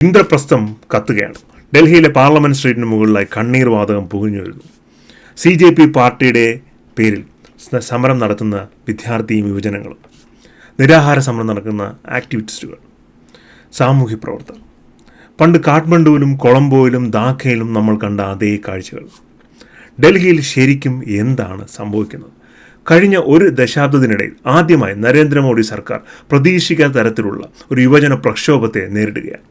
ഇന്ദ്രപ്രസ്ഥം കത്തുകയാണ്. ഡൽഹിയിലെ പാർലമെന്റ് സ്ട്രീറ്റിന് മുകളിലായി കണ്ണീർ വാതകം പുകഞ്ഞു വരുന്നു. CJP പാർട്ടിയുടെ പേരിൽ സമരം നടത്തുന്ന വിദ്യാർത്ഥിയും യുവജനങ്ങളും, നിരാഹാര സമരം നടക്കുന്ന ആക്ടിവിസ്റ്റുകൾ, സാമൂഹ്യ പ്രവർത്തകർ. പണ്ട് കാഠ്മണ്ഡുവിലും കൊളംബോയിലും ധാക്കയിലും നമ്മൾ കണ്ട അതേ കാഴ്ചകൾ. ഡൽഹിയിൽ ശരിക്കും എന്താണ് സംഭവിക്കുന്നത്? കഴിഞ്ഞ ഒരു ദശാബ്ദത്തിനിടയിൽ ആദ്യമായി നരേന്ദ്രമോദി സർക്കാർ പ്രതീക്ഷിക്കാത്ത തരത്തിലുള്ള ഒരു യുവജന പ്രക്ഷോഭത്തെ നേരിടുകയാണ്.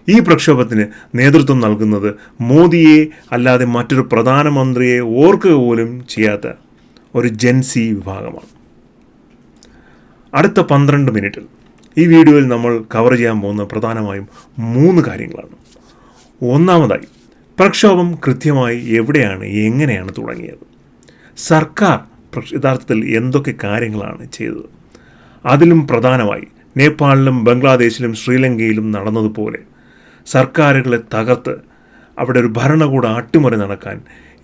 ഈ പ്രക്ഷോഭത്തിന് നേതൃത്വം നൽകുന്നത് മോദിയെ അല്ലാതെ മറ്റൊരു പ്രധാനമന്ത്രിയെ ഓർക്കുക പോലും ചെയ്യാത്ത ഒരു ജെൻസി വിഭാഗമാണ്. അടുത്ത 12 മിനിറ്റിൽ ഈ വീഡിയോയിൽ നമ്മൾ കവർ ചെയ്യാൻ പോകുന്ന പ്രധാനമായും 3 കാര്യങ്ങളാണ്. ഒന്നാമതായി, പ്രക്ഷോഭം കൃത്യമായി എവിടെയാണ്, എങ്ങനെയാണ് തുടങ്ങിയത്? സർക്കാർ യഥാർത്ഥത്തിൽ എന്തൊക്കെ കാര്യങ്ങളാണ് ചെയ്തത്? അതിലും പ്രധാനമായി നേപ്പാളിലും ബംഗ്ലാദേശിലും ശ്രീലങ്കയിലും നടന്നതുപോലെ സർക്കാരുകളെ തകർത്ത് അവിടെ ഒരു ഭരണകൂട അട്ടിമറി നടക്കാൻ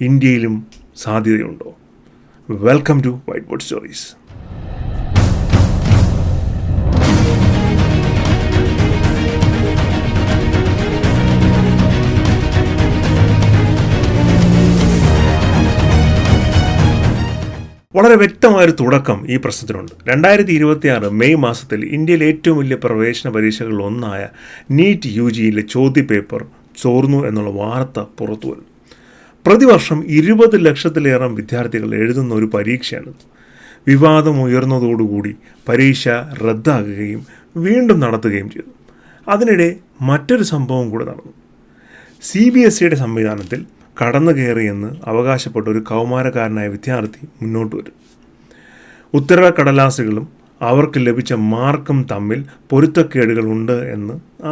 ഇന്ത്യയിലും സാധ്യതയുണ്ടോ? Welcome to White Board Stories. വളരെ വ്യക്തമായൊരു തുടക്കം ഈ പ്രശ്നത്തിനുണ്ട്. 2026 മെയ് മാസത്തിൽ ഇന്ത്യയിലെ ഏറ്റവും വലിയ പ്രവേശന പരീക്ഷകളിൽ ഒന്നായ നീറ്റ് UGയിലെ ചോദ്യപേപ്പർ ചോർന്നു എന്നുള്ള വാർത്ത പുറത്തു വരുന്നു. പ്രതിവർഷം 20 ലക്ഷത്തിലേറെ വിദ്യാർത്ഥികൾ എഴുതുന്ന ഒരു പരീക്ഷയാണിത്. വിവാദം ഉയർന്നതോടുകൂടി പരീക്ഷ റദ്ദാക്കുകയും വീണ്ടും നടത്തുകയും ചെയ്തു. അതിനിടെ മറ്റൊരു സംഭവം കൂടെ നടന്നു. CBSEയുടെ സംവിധാനത്തിൽ കടന്നു കയറിയെന്ന് അവകാശപ്പെട്ട ഒരു കൗമാരക്കാരനായ വിദ്യാർത്ഥി മുന്നോട്ട് വരും. ഉത്തരക്കടലാസുകളും അവർക്ക് ലഭിച്ച മാർക്കും തമ്മിൽ പൊരുത്തക്കേടുകൾ ഉണ്ട് എന്ന് ആ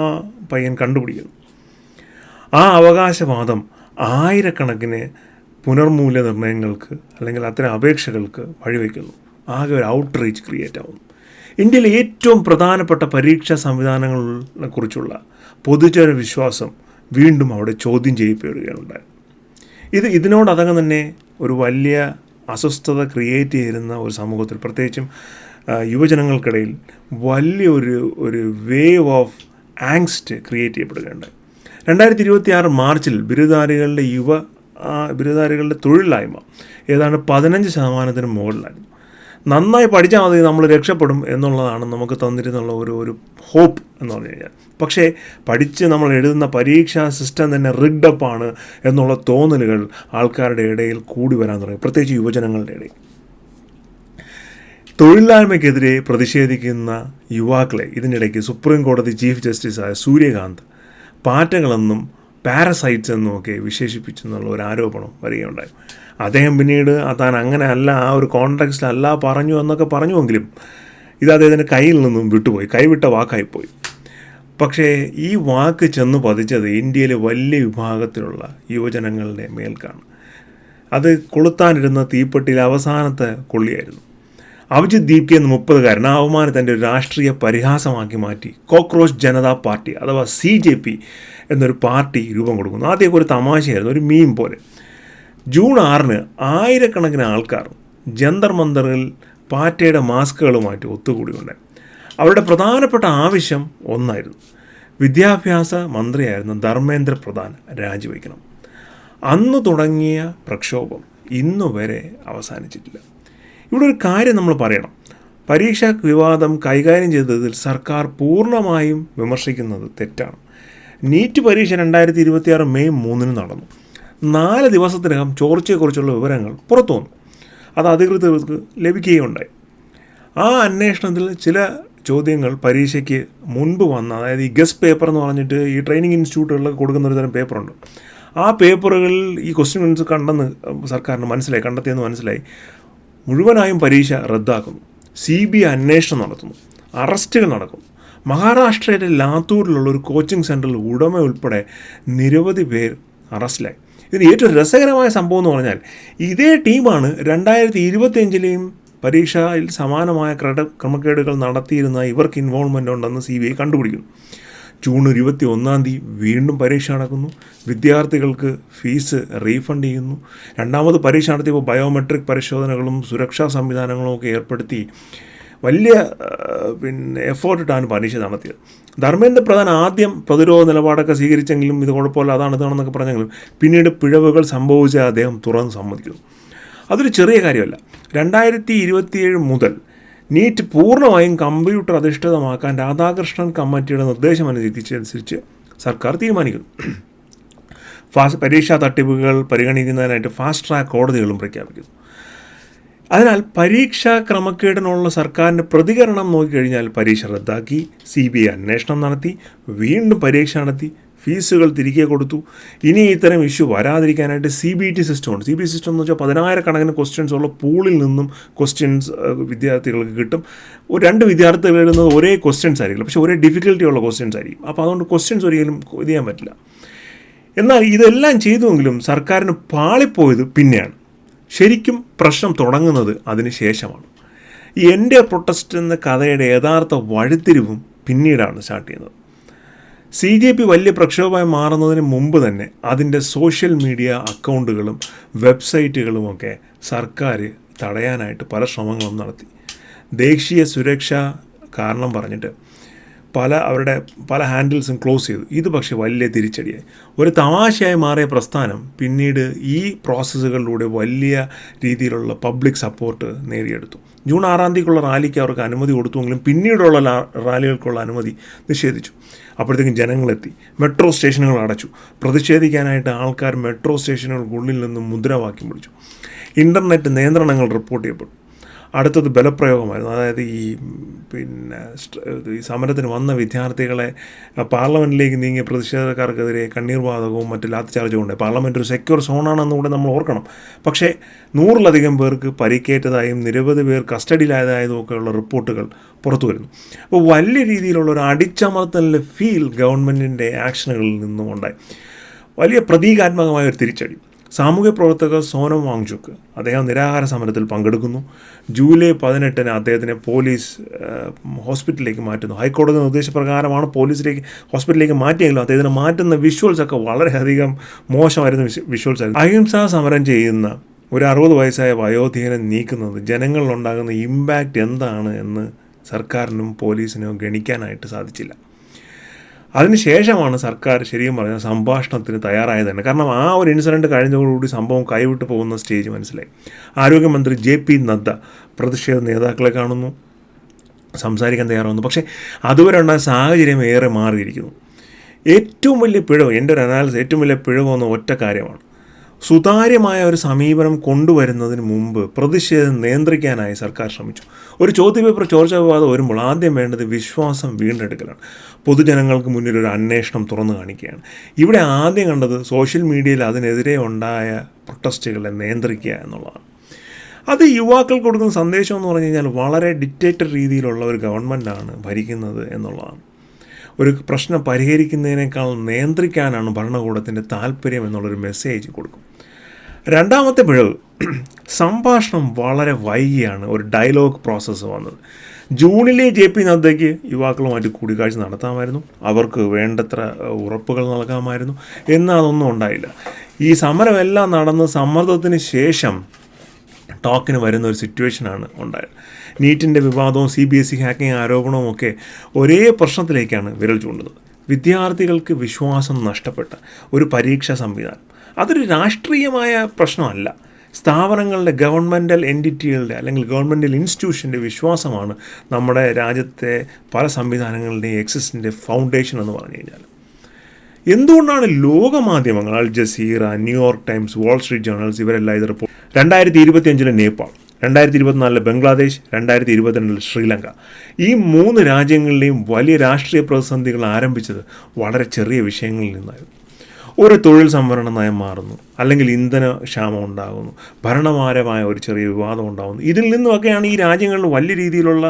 പയ്യൻ കണ്ടുപിടിക്കുന്നു. ആ അവകാശവാദം ആയിരക്കണക്കിന് പുനർമൂല്യനിർണ്ണയങ്ങൾക്ക് അല്ലെങ്കിൽ അത്തരം അപേക്ഷകൾക്ക് വഴിവെക്കുന്നു. ആകെ ഒരു ഔട്ട്റീച്ച് ക്രിയേറ്റ് ആവുന്നു. ഇന്ത്യയിലെ ഏറ്റവും പ്രധാനപ്പെട്ട പരീക്ഷാ സംവിധാനങ്ങളെ കുറിച്ചുള്ള പൊതുജന വിശ്വാസം വീണ്ടും അവിടെ ചോദ്യം ചെയ്യപ്പെടുകയുണ്ടായി. ഇതിനോടകം തന്നെ ഒരു വലിയ അസ്വസ്ഥത ക്രിയേറ്റ് ചെയ്യുന്ന ഒരു സമൂഹത്തിൽ, പ്രത്യേകിച്ചും യുവജനങ്ങൾക്കിടയിൽ വലിയൊരു വേവ് ഓഫ് ആങ്സ്റ്റ് ക്രിയേറ്റ് ചെയ്യപ്പെടുകയുണ്ടായി. 2026 മാർച്ചിൽ ബിരുദധാരികളുടെ തൊഴിലില്ലായ്മ ഏതാണ്ട് 15% മുകളിലായിരുന്നു. നന്നായി പഠിച്ചാൽ മതി, നമ്മൾ രക്ഷപ്പെടും എന്നുള്ളതാണ് നമുക്ക് തന്നിരുന്നുള്ള ഒരു ഹോപ്പ് എന്ന് പറഞ്ഞു കഴിഞ്ഞാൽ. പക്ഷേ പഠിച്ച് നമ്മൾ എഴുതുന്ന പരീക്ഷാ സിസ്റ്റം തന്നെ റിഗ്ഡപ്പാണ് എന്നുള്ള തോന്നലുകൾ ആൾക്കാരുടെ ഇടയിൽ കൂടി വരാൻ തുടങ്ങി, പ്രത്യേകിച്ച് യുവജനങ്ങളുടെ ഇടയിൽ. തൊഴിലില്ലായ്മയ്ക്കെതിരെ പ്രതിഷേധിക്കുന്ന യുവാക്കളെ ഇതിനിടയ്ക്ക് സുപ്രീം കോടതി ചീഫ് ജസ്റ്റിസായ സൂര്യകാന്ത് പാറ്റകളെന്നും പാരസൈറ്റ്സ് എന്നുമൊക്കെ വിശേഷിപ്പിച്ചെന്നുള്ള ഒരു ആരോപണം വരികയുണ്ടായി. അദ്ദേഹം പിന്നീട് താൻ അങ്ങനെ അല്ല, ആ ഒരു കോൺടാക്സ്റ്റിലല്ല പറഞ്ഞു എന്നൊക്കെ പറഞ്ഞുവെങ്കിലും ഇത് അദ്ദേഹത്തിൻ്റെ കയ്യിൽ നിന്നും വിട്ടുപോയി, കൈവിട്ട വാക്കായിപ്പോയി. പക്ഷേ ഈ വാക്ക് ചെന്ന് പതിച്ചത് ഇന്ത്യയിലെ വലിയ വിഭാഗത്തിലുള്ള യുവജനങ്ങളുടെ മേൽക്കാണ്. അത് കൊളുത്താനിരുന്ന തീപ്പെട്ടിയിൽ അവസാനത്തെ കൊള്ളിയായിരുന്നു. അഭിജിത് ദീപ്കെ എന്ന 30-കാരൻ ആ അവമാനത്തിൻ്റെ ഒരു രാഷ്ട്രീയ പരിഹാസമാക്കി മാറ്റി കോക്രോച്ച് ജനതാ പാർട്ടി അഥവാ CJP എന്നൊരു പാർട്ടി രൂപം കൊടുക്കുന്നു. ആദ്യമൊക്കെ ഒരു തമാശയായിരുന്നു, ഒരു മീം പോലെ. ജൂൺ 6 ആയിരക്കണക്കിന് ആൾക്കാർ ജന്തർ മന്ദറിൽ പാറ്റയുടെ മാസ്കുകളുമായിട്ട് ഒത്തുകൂടിയുണ്ടായി. അവരുടെ പ്രധാനപ്പെട്ട ആവശ്യം ഒന്നായിരുന്നു: വിദ്യാഭ്യാസ മന്ത്രിയായിരുന്ന ധർമ്മേന്ദ്ര പ്രധാൻ രാജിവെക്കണം. അന്ന് തുടങ്ങിയ പ്രക്ഷോഭം ഇന്നുവരെ അവസാനിച്ചിട്ടില്ല. ഇവിടെ ഒരു കാര്യം നമ്മൾ പറയണം. പരീക്ഷാ വിവാദം കൈകാര്യം ചെയ്തതിൽ സർക്കാർ പൂർണ്ണമായും വിമർശിക്കുന്നത് തെറ്റാണ്. നീറ്റ് പരീക്ഷ 2026 മെയ് 3 നടന്നു. 4 ദിവസത്തിനകം ചോർച്ചയെക്കുറിച്ചുള്ള വിവരങ്ങൾ പുറത്തു വന്നു. അത് അധികൃതർക്ക് ലഭിക്കുകയുണ്ടായി. ആ അന്വേഷണത്തിൽ ചില ചോദ്യങ്ങൾ പരീക്ഷയ്ക്ക് മുൻപ് വന്ന, അതായത് ഈ ഗസ്റ്റ് പേപ്പർ എന്ന് പറഞ്ഞിട്ട് ഈ ട്രെയിനിങ് ഇൻസ്റ്റിറ്റ്യൂട്ടുകളിൽ കൊടുക്കുന്ന ഒരു തരം പേപ്പറുണ്ട്. ആ പേപ്പറുകളിൽ ഈ ക്വസ്റ്റ്യൻസ് കണ്ടെന്ന് സർക്കാരിന് മനസ്സിലായി, കണ്ടെത്തിയെന്ന് മനസ്സിലായി. മുഴുവനായും പരീക്ഷ റദ്ദാക്കുന്നു. CBI അന്വേഷണം നടത്തുന്നു. അറസ്റ്റുകൾ നടക്കുന്നു. മഹാരാഷ്ട്രയിലെ ലാത്തൂരിലുള്ള ഒരു കോച്ചിങ് സെൻറ്ററിൽ ഉടമ ഉൾപ്പെടെ നിരവധി പേർ അറസ്റ്റിലായി. ഇതിന് ഏറ്റവും രസകരമായ സംഭവം എന്ന് പറഞ്ഞാൽ ഇതേ ടീമാണ് 2025-ലെയും പരീക്ഷയിൽ സമാനമായ ക്രമക്കേടുകൾ നടത്തിയിരുന്ന ഇവർക്ക് ഇൻവോൾവ്മെൻ്റ് ഉണ്ടെന്ന് CBI കണ്ടുപിടിക്കുന്നു. ജൂൺ 21 വീണ്ടും പരീക്ഷ നടക്കുന്നു. വിദ്യാർത്ഥികൾക്ക് ഫീസ് റീഫണ്ട് ചെയ്യുന്നു. രണ്ടാമത് പരീക്ഷ നടത്തിയപ്പോൾ ബയോമെട്രിക് പരിശോധനകളും സുരക്ഷാ സംവിധാനങ്ങളും ഒക്കെ ഏർപ്പെടുത്തി വലിയ എഫേർട്ടിട്ടാണ് പരീക്ഷ നടത്തിയത്. ധർമ്മേന്ദ്ര പ്രധാൻ ആദ്യം പ്രതിരോധ നിലപാടൊക്കെ സ്വീകരിച്ചെങ്കിലും ഇത് കുഴപ്പമില്ല, ഇതാണെന്നൊക്കെ പറഞ്ഞെങ്കിലും പിന്നീട് പിഴവുകൾ സംഭവിച്ച അദ്ദേഹം തുറന്ന് സമ്മതിക്കുന്നു. അതൊരു ചെറിയ കാര്യമല്ല. 2027 മുതൽ നീറ്റ് പൂർണ്ണമായും കമ്പ്യൂട്ടർ അധിഷ്ഠിതമാക്കാൻ രാധാകൃഷ്ണൻ കമ്മിറ്റിയുടെ നിർദ്ദേശമനുസരിച്ച് സർക്കാർ തീരുമാനിക്കുന്നു. പരീക്ഷാ തട്ടിപ്പുകൾ പരിഗണിക്കുന്നതിനായിട്ട് ഫാസ്റ്റ് ട്രാക്ക് കോടതികളും പ്രഖ്യാപിക്കുന്നു. അതിനാൽ പരീക്ഷാ ക്രമക്കേടിനുള്ള സർക്കാരിൻ്റെ പ്രതികരണം നോക്കിക്കഴിഞ്ഞാൽ പരീക്ഷ റദ്ദാക്കി, CBI അന്വേഷണം നടത്തി, വീണ്ടും പരീക്ഷ നടത്തി, ഫീസുകൾ തിരികെ കൊടുത്തു. ഇനി ഇത്തരം ഇഷ്യൂ വരാതിരിക്കാനായിട്ട് CBT സിസ്റ്റമുണ്ട്. CBT സിസ്റ്റം എന്ന് വെച്ചാൽ 10,000 ക്വസ്റ്റ്യൻസ് ഉള്ള പൂളിൽ നിന്നും ക്വസ്റ്റ്യൻസ് വിദ്യാർത്ഥികൾക്ക് കിട്ടും. 2 വിദ്യാർത്ഥികൾ എഴുതുന്നത് ഒരേ ക്വസ്റ്റ്യൻസ് ആയിരിക്കില്ല, പക്ഷേ ഒരേ ഡിഫിക്കൽറ്റി ഉള്ള ക്വസ്റ്റ്യൻസ് ആയിരിക്കും. അപ്പോൾ അതുകൊണ്ട് ക്വസ്റ്റ്യൻസ് ഒരിക്കലും ഇത് ചെയ്യാൻ പറ്റില്ല. എന്നാൽ ഇതെല്ലാം ചെയ്തുവെങ്കിലും സർക്കാരിന് പാളിപ്പോയത് പിന്നെയാണ്. ശരിക്കും പ്രശ്നം തുടങ്ങുന്നത് അതിന് ശേഷമാണ്. ഈ എൻ്റെ പ്രൊട്ടസ്റ്റ് എന്ന കഥയുടെ യഥാർത്ഥ വഴിത്തിരിവും പിന്നീടാണ് സ്റ്റാർട്ട് ചെയ്യുന്നത്. CJP വലിയ പ്രക്ഷോഭമായി മാറുന്നതിന് മുമ്പ് തന്നെ അതിൻ്റെ സോഷ്യൽ മീഡിയ അക്കൗണ്ടുകളും വെബ്സൈറ്റുകളുമൊക്കെ സർക്കാർ തടയാനായിട്ട് പല ശ്രമങ്ങളും നടത്തി. ദേശീയ സുരക്ഷ കാരണം പറഞ്ഞിട്ട് അവരുടെ പല ഹാൻഡിൽസും ക്ലോസ് ചെയ്തു. ഇത് പക്ഷേ വലിയ തിരിച്ചടിയായി. ഒരു തമാശയായി മാറിയ പ്രസ്ഥാനം പിന്നീട് ഈ പ്രോസസ്സുകളിലൂടെ വലിയ രീതിയിലുള്ള പബ്ലിക് സപ്പോർട്ട് നേടിയെടുത്തു. ജൂൺ 6 റാലിക്ക് അവർക്ക് അനുമതി കൊടുത്തുവെങ്കിലും പിന്നീടുള്ള റാലികൾക്കുള്ള അനുമതി നിഷേധിച്ചു. അപ്പോഴത്തേക്കും ജനങ്ങളെത്തി. മെട്രോ സ്റ്റേഷനുകൾ അടച്ചു. പ്രതിഷേധിക്കാനായിട്ട് ആൾക്കാർ മെട്രോ സ്റ്റേഷനുകൾക്കുള്ളിൽ നിന്നും മുദ്രാവാക്യം വിളിച്ചു. ഇൻ്റർനെറ്റ് നിയന്ത്രണങ്ങൾ റിപ്പോർട്ട് ചെയ്യപ്പെട്ടു. അടുത്തത് ബലപ്രയോഗമായിരുന്നു. അതായത് ഈ സമരത്തിന് വന്ന വിദ്യാർത്ഥികളെ പാർലമെൻറ്റിലേക്ക് നീങ്ങിയ പ്രതിഷേധക്കാർക്കെതിരെ കണ്ണീർവാതകവും മറ്റ് ലാത്തിചാർജും ഉണ്ട്. പാർലമെൻറ്റ് ഒരു സെക്യൂർ സോണാണെന്നുകൂടെ നമ്മൾ ഓർക്കണം. പക്ഷേ 100-ലധികം പേർക്ക് പരിക്കേറ്റതായും നിരവധി പേർ കസ്റ്റഡിയിലായതായതും ഒക്കെയുള്ള റിപ്പോർട്ടുകൾ പുറത്തു വരുന്നു. അപ്പോൾ വലിയ രീതിയിലുള്ള ഒരു അടിച്ചമർത്തലിൻ്റെ ഫീൽ ഗവൺമെൻറ്റിൻ്റെ ആക്ഷനുകളിൽ നിന്നും ഉണ്ടായി. വലിയ പ്രതീകാത്മകമായ ഒരു തിരിച്ചടി. സാമൂഹ്യ പ്രവർത്തകർ സോനം വാങ്ചുക്ക് അദ്ദേഹം നിരാഹാര സമരത്തിൽ പങ്കെടുക്കുന്നു. ജൂലൈ 18 അദ്ദേഹത്തിനെ പോലീസ് ഹോസ്പിറ്റലിലേക്ക് മാറ്റുന്നു. ഹൈക്കോടതി നിർദ്ദേശപ്രകാരമാണ് ഹോസ്പിറ്റലിലേക്ക് മാറ്റിയെങ്കിലും അദ്ദേഹത്തിന് മാറ്റുന്ന വിഷ്വൽസൊക്കെ വളരെയധികം മോശമായിരുന്ന വിഷ്വൽസായിരുന്നു. അഹിംസാ സമരം ചെയ്യുന്ന ഒരു 60 വയസ്സായ വയോധികനെ നീക്കുന്നത് ജനങ്ങളിലുണ്ടാകുന്ന ഇമ്പാക്റ്റ് എന്താണ് എന്ന് സർക്കാരിനും പോലീസിനും ഗണിക്കാനായിട്ട് സാധിച്ചില്ല. അതിനുശേഷമാണ് സർക്കാർ ശരിക്കും പറഞ്ഞാൽ സംഭാഷണത്തിന് തയ്യാറായത് തന്നെ. കാരണം ആ ഒരു ഇൻസിഡൻറ്റ് കഴിഞ്ഞതോടുകൂടി സംഭവം കൈവിട്ട് പോകുന്ന സ്റ്റേജ് മനസ്സിലായി. ആരോഗ്യമന്ത്രി JP നദ്ദ പ്രതിഷേധ നേതാക്കളെ കാണുന്നു, സംസാരിക്കാൻ തയ്യാറാവുന്നു. പക്ഷേ അതുവരെ ഉണ്ടായ സാഹചര്യം ഏറെ മാറിയിരിക്കുന്നു. ഏറ്റവും വലിയ പിഴവ്, എൻ്റെ ഒരു അനാലിസിസ്, ഏറ്റവും വലിയ പിഴവ് എന്ന ഒറ്റ കാര്യമാണ്. സുതാര്യമായ ഒരു സമീപനം കൊണ്ടുവരുന്നതിന് മുമ്പ് പ്രതിഷേധം നിയന്ത്രിക്കാനായി സർക്കാർ ശ്രമിച്ചു. ഒരു ചോദ്യപേപ്പർ ചോർച്ചാ വിവാദം വരുമ്പോൾ ആദ്യം വേണ്ടത് വിശ്വാസം വീണ്ടെടുക്കലാണ്. പൊതുജനങ്ങൾക്ക് മുന്നിൽ ഒരു അന്വേഷണം തുറന്നു കാണിക്കുകയാണ്. ഇവിടെ ആദ്യം കണ്ടത് സോഷ്യൽ മീഡിയയിൽ അതിനെതിരെ ഉണ്ടായ പ്രൊട്ടസ്റ്റുകളെ നിയന്ത്രിക്കുക എന്നുള്ളതാണ്. അത് യുവാക്കൾക്ക് കൊടുക്കുന്ന സന്ദേശം എന്ന് പറഞ്ഞു കഴിഞ്ഞാൽ വളരെ ഡിക്റ്റേറ്റർ രീതിയിലുള്ള ഒരു ഗവൺമെൻറ്റാണ് ഭരിക്കുന്നത് എന്നുള്ളതാണ്. ഒരു പ്രശ്നം പരിഹരിക്കുന്നതിനേക്കാൾ നിയന്ത്രിക്കാനാണ് ഭരണകൂടത്തിൻ്റെ താല്പര്യം എന്നുള്ളൊരു മെസ്സേജ് കൊടുക്കും. രണ്ടാമത്തെ പിഴവ്, സംഭാഷണം വളരെ വൈകിയാണ് ഒരു ഡയലോഗ് പ്രോസസ്സ് വന്നത്. ജൂണിലെ JP നദ്ദയ്ക്ക് യുവാക്കളുമായിട്ട് കൂടിക്കാഴ്ച നടത്താമായിരുന്നു, അവർക്ക് വേണ്ടത്ര ഉറപ്പുകൾ നൽകാമായിരുന്നു. എന്നാൽ അതൊന്നും ഉണ്ടായില്ല. ഈ സമരമെല്ലാം നടന്ന് സമ്മർദ്ദത്തിന് ശേഷം ടോക്കിന് വരുന്ന ഒരു സിറ്റുവേഷനാണ് ഉണ്ടായത്. നീറ്റിൻ്റെ വിവാദവും CBSE ഹാക്കിംഗ് ആരോപണവും ഒക്കെ ഒരേ പ്രശ്നത്തിലേക്കാണ് വിരൽ ചൂണ്ടുന്നത്. വിദ്യാർത്ഥികൾക്ക് വിശ്വാസം നഷ്ടപ്പെട്ട ഒരു പരീക്ഷാ സംവിധാനം, അതൊരു രാഷ്ട്രീയമായ പ്രശ്നമല്ല. സ്ഥാപനങ്ങളുടെ, ഗവൺമെൻറ്റൽ എൻറ്റിറ്റികളുടെ അല്ലെങ്കിൽ ഗവൺമെൻറ്റൽ ഇൻസ്റ്റിറ്റ്യൂഷൻ്റെ വിശ്വാസമാണ് നമ്മുടെ രാജ്യത്തെ പല സംവിധാനങ്ങളുടെയും എക്സിസ്റ്റിൻ്റെ ഫൗണ്ടേഷൻ എന്ന് പറഞ്ഞു കഴിഞ്ഞാൽ. എന്തുകൊണ്ടാണ് ലോകമാധ്യമങ്ങൾ Al Jazeera, New York Times, Wall Street Journals ഇവരെല്ലാം ഇത് റിപ്പോർട്ട് 2025 നേപ്പാൾ, 2024 ബംഗ്ലാദേശ്, 2022 ശ്രീലങ്ക, ഈ 3 രാജ്യങ്ങളിലെയും വലിയ രാഷ്ട്രീയ പ്രതിസന്ധികൾ ആരംഭിച്ചത് വളരെ ചെറിയ വിഷയങ്ങളിൽ നിന്നായിരുന്നു. ഒരു തൊഴിൽ സംവരണ നയം മാറുന്നു, അല്ലെങ്കിൽ ഇന്ധന ക്ഷാമം ഉണ്ടാകുന്നു, ഭരണപരമായ ഒരു ചെറിയ വിവാദം ഉണ്ടാകുന്നു. ഇതിൽ നിന്നുമൊക്കെയാണ് ഈ രാജ്യങ്ങളിൽ വലിയ രീതിയിലുള്ള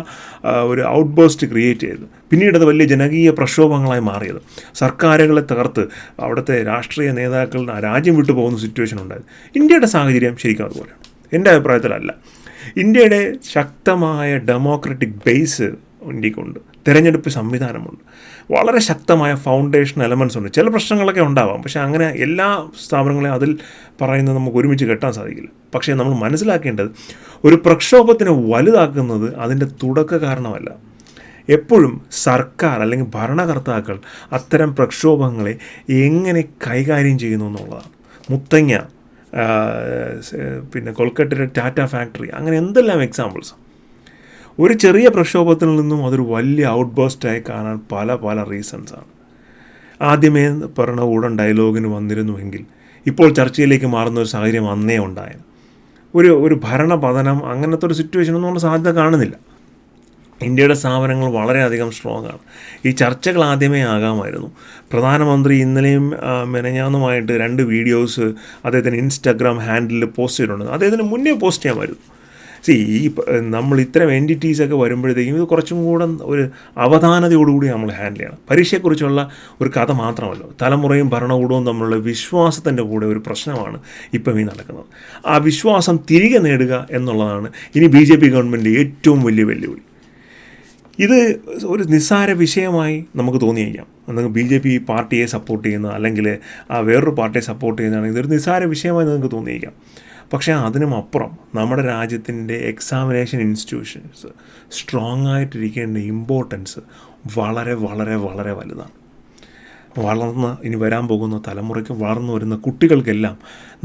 ഒരു ഔട്ട്ബേസ്റ്റ് ക്രിയേറ്റ് ചെയ്തത്. പിന്നീട് അത് വലിയ ജനകീയ പ്രക്ഷോഭങ്ങളായി മാറിയത്. സർക്കാരുകളെ തകർത്ത് അവിടുത്തെ രാഷ്ട്രീയ നേതാക്കൾ രാജ്യം വിട്ടു പോകുന്ന സിറ്റുവേഷൻ ഉണ്ടായത്. ഇന്ത്യയുടെ സാഹചര്യം ശരിക്കും അതുപോലെയാണ്. എൻ്റെ അഭിപ്രായത്തിലല്ല. ഇന്ത്യയുടെ ശക്തമായ ഡെമോക്രാറ്റിക് ബേസ് ഇന്ത്യക്കുണ്ട്. തിരഞ്ഞെടുപ്പ് സംവിധാനമുണ്ട്, വളരെ ശക്തമായ ഫൗണ്ടേഷൻ എലമെൻറ്റ്സ് ഉണ്ട്. ചില പ്രശ്നങ്ങളൊക്കെ ഉണ്ടാവാം, പക്ഷേ അങ്ങനെ എല്ലാ സ്ഥാപനങ്ങളെയും അതിൽ പറയുന്നത് നമുക്ക് ഒരുമിച്ച് കെട്ടാൻ സാധിക്കില്ല. പക്ഷേ നമ്മൾ മനസ്സിലാക്കേണ്ടത് ഒരു പ്രക്ഷോഭത്തിനെ വലുതാക്കുന്നത് അതിൻ്റെ തുടക്ക കാരണമല്ല. എപ്പോഴും സർക്കാർ അല്ലെങ്കിൽ ഭരണകർത്താക്കൾ അത്തരം പ്രക്ഷോഭങ്ങളെ എങ്ങനെ കൈകാര്യം ചെയ്യുന്നു എന്നുള്ളതാണ്. മുത്തങ്ങ, പിന്നെ കൊൽക്കത്തയിലെ ടാറ്റ ഫാക്ടറി, അങ്ങനെ എന്തെല്ലാം എക്സാമ്പിൾസ്. ഒരു ചെറിയ പ്രക്ഷോഭത്തിൽ നിന്നും അതൊരു വലിയ ഔട്ട്ബേസ്റ്റായി കാണാൻ പല പല റീസൺസാണ്. ആദ്യമേ ഭരണകൂടം ഡയലോഗിന് വന്നിരുന്നുവെങ്കിൽ ഇപ്പോൾ ചർച്ചയിലേക്ക് മാറുന്ന ഒരു സാഹചര്യം അന്നേ ഉണ്ടായിരുന്നു. ഒരു ഭരണപതനം അങ്ങനത്തെ ഒരു സിറ്റുവേഷനൊന്നും നമ്മൾ സാധ്യത കാണുന്നില്ല. ഇന്ത്യയുടെ സ്ഥാപനങ്ങൾ വളരെയധികം സ്ട്രോങ് ആണ്. ഈ ചർച്ചകൾ ആദ്യമേ ആകാമായിരുന്നു. പ്രധാനമന്ത്രി ഇന്നലെയും മെനഞ്ഞാന്നുമായിട്ട് 2 വീഡിയോസ് അദ്ദേഹത്തിന് ഇൻസ്റ്റാഗ്രാം ഹാൻഡിലിൽ പോസ്റ്റ് ചെയ്തിട്ടുണ്ട്. അദ്ദേഹത്തിന് മുന്നേ പോസ്റ്റ് ചെയ്യാമായിരുന്നു. ഈ നമ്മൾ ഇത്തരം എൻറ്റിറ്റീസൊക്കെ വരുമ്പോഴത്തേക്കും ഇത് കുറച്ചും കൂടെ ഒരു അവധാനതയോടുകൂടി നമ്മൾ ഹാൻഡിൽ ചെയ്യണം. പരീക്ഷയെക്കുറിച്ചുള്ള ഒരു കഥ മാത്രമല്ല, തലമുറയും ഭരണകൂടവും തമ്മിലുള്ള വിശ്വാസത്തിൻ്റെ കൂടെ ഒരു പ്രശ്നമാണ് ഇപ്പം ഈ നടക്കുന്നത്. ആ വിശ്വാസം തിരികെ നേടുക എന്നുള്ളതാണ് ഇനി BJP ഗവൺമെൻറ് ഏറ്റവും വലിയ വെല്ലുവിളി. ഇത് ഒരു നിസ്സാര വിഷയമായി നമുക്ക് തോന്നിയേക്കാം. നിങ്ങൾക്ക് BJP പാർട്ടിയെ സപ്പോർട്ട് ചെയ്യുന്ന അല്ലെങ്കിൽ വേറൊരു പാർട്ടിയെ സപ്പോർട്ട് ചെയ്യുന്നതാണെങ്കിൽ ഇതൊരു നിസ്സാര വിഷയമായി നിങ്ങൾക്ക് തോന്നിയേക്കാം. പക്ഷേ അതിനുമപ്പുറം നമ്മുടെ രാജ്യത്തിൻ്റെ എക്സാമിനേഷൻ ഇൻസ്റ്റിറ്റ്യൂഷൻസ് സ്ട്രോങ് ആയിട്ടിരിക്കേണ്ട ഇമ്പോർട്ടൻസ് വളരെ വളരെ വളരെ വലുതാണ്. വളർന്ന് ഇനി വരാൻ പോകുന്ന തലമുറയ്ക്കും വളർന്നു വരുന്ന കുട്ടികൾക്കെല്ലാം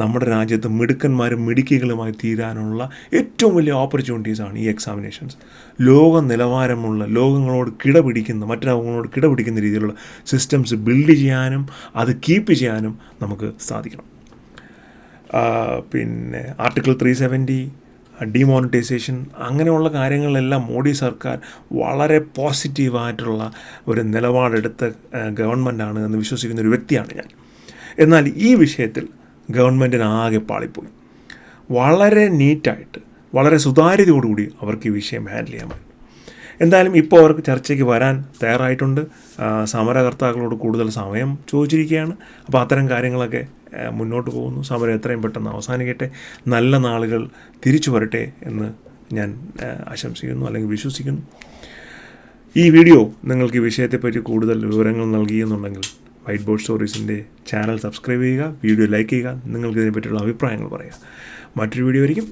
നമ്മുടെ രാജ്യത്ത് മിടുക്കന്മാരും മിടുക്കികളുമായി തീരാനുള്ള ഏറ്റവും വലിയ ഓപ്പർച്യൂണിറ്റീസാണ് ഈ എക്സാമിനേഷൻസ്. ലോക നിലവാരമുള്ള മറ്റു രാജ്യങ്ങളോട് കിടപിടിക്കുന്ന രീതിയിലുള്ള സിസ്റ്റംസ് ബിൽഡ് ചെയ്യാനും അത് കീപ്പ് ചെയ്യാനും നമുക്ക് സാധിക്കണം. പിന്നെ ആർട്ടിക്കിൾ 370, ഡിമോണിറ്റൈസേഷൻ, അങ്ങനെയുള്ള കാര്യങ്ങളിലെല്ലാം മോഡി സർക്കാർ വളരെ പോസിറ്റീവായിട്ടുള്ള ഒരു നിലപാടെടുത്ത ഗവൺമെൻറ്റാണ് എന്ന് വിശ്വസിക്കുന്ന ഒരു വ്യക്തിയാണ് ഞാൻ. എന്നാൽ ഈ വിഷയത്തിൽ ഗവൺമെൻറ്റിന് ആകെ പാളിപ്പോയി. വളരെ നീറ്റായിട്ട് വളരെ സുതാര്യതയോടുകൂടി അവർക്ക് ഈ വിഷയം ഹാൻഡിൽ ചെയ്യാൻ പറ്റും. എന്തായാലും ഇപ്പോൾ അവർക്ക് ചർച്ചയ്ക്ക് വരാൻ തയ്യാറായിട്ടുണ്ട്. സമരകർത്താക്കളോട് കൂടുതൽ സമയം ചോദിച്ചിരിക്കുകയാണ്. അപ്പോൾ അത്തരം കാര്യങ്ങളൊക്കെ മുന്നോട്ട് പോകുന്നു. സമരം എത്രയും പെട്ടെന്ന് അവസാനിക്കട്ടെ, നല്ല നാളുകൾ തിരിച്ചു വരട്ടെ എന്ന് ഞാൻ ആശംസിക്കുന്നു അല്ലെങ്കിൽ വിശ്വസിക്കുന്നു. ഈ വീഡിയോ നിങ്ങൾക്ക് ഈ വിഷയത്തെപ്പറ്റി കൂടുതൽ വിവരങ്ങൾ നൽകിയെന്നുണ്ടെങ്കിൽ വൈറ്റ് ബോർഡ് സ്റ്റോറീസിൻ്റെ ചാനൽ സബ്സ്ക്രൈബ് ചെയ്യുക, വീഡിയോ ലൈക്ക് ചെയ്യുക, നിങ്ങൾക്ക് ഇതിനെപ്പറ്റിയുള്ള അഭിപ്രായങ്ങൾ പറയുക. മറ്റൊരു വീഡിയോ ആയിരിക്കും.